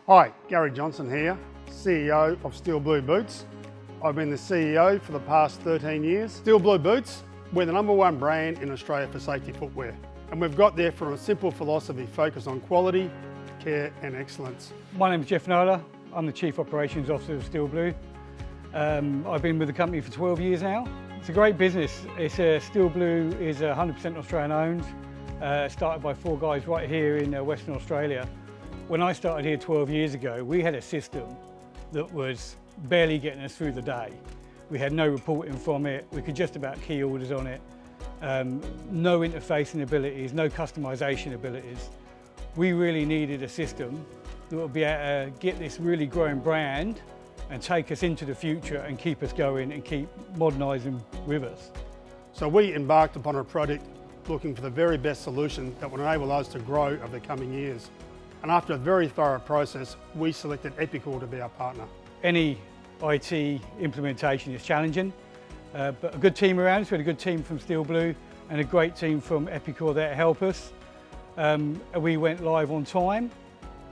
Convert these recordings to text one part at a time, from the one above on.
Hi, Gary Johnson here, CEO of Steel Blue Boots. I've been the CEO for the past 13 years. Steel Blue Boots, we're the #1 brand in Australia for safety footwear. And we've got there from a simple philosophy focused on quality, care and excellence. My name is Jeff Nola. I'm the Chief Operations Officer of Steel Blue. I've been with the company for 12 years now. It's a great business. Steel Blue is 100% Australian owned, started by 4 guys right here in Western Australia. When I started here 12 years ago, we had a system that was barely getting us through the day. We had no reporting from it. We could just about key orders on it. No interfacing abilities, no customization abilities. We really needed a system that would be able to get this really growing brand and take us into the future and keep us going and keep modernising with us. So we embarked upon a project looking for the very best solution that would enable us to grow over the coming years. And after a very thorough process, we selected Epicor to be our partner. Any IT implementation is challenging, but a good team around us. We had a good team from Steel Blue and a great team from Epicor there to help us. We went live on time,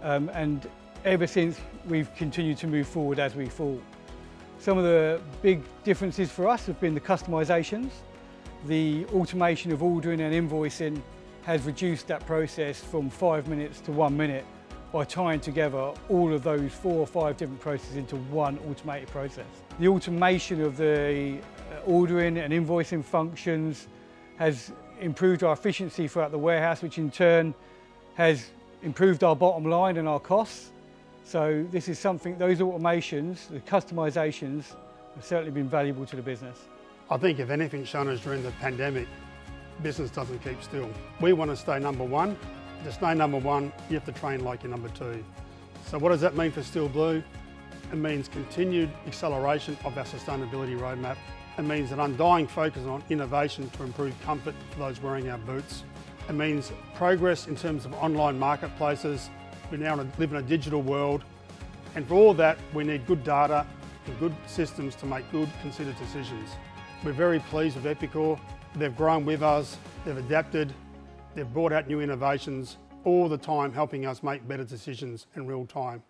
and ever since we've continued to move forward as we thought. Some of the big differences for us have been the customisations. The automation of ordering and invoicing has reduced that process from 5 minutes to 1 minute by tying together all of those 4 or 5 different processes into one automated process. The automation of the ordering and invoicing functions has improved our efficiency throughout the warehouse, which in turn has improved our bottom line and our costs. So this is something, those automations, the customisations, have certainly been valuable to the business. I think if anything's shown us during the pandemic, business doesn't keep still. We want to stay #1. To stay #1, you have to train like you're #2. So what does that mean for Steel Blue? It means continued acceleration of our sustainability roadmap. It means an undying focus on innovation to improve comfort for those wearing our boots. It means progress in terms of online marketplaces. We now live in a digital world. And for all that, we need good data and good systems to make good, considered decisions. We're very pleased with Epicor. They've grown with us, they've adapted, they've brought out new innovations, all the time helping us make better decisions in real time.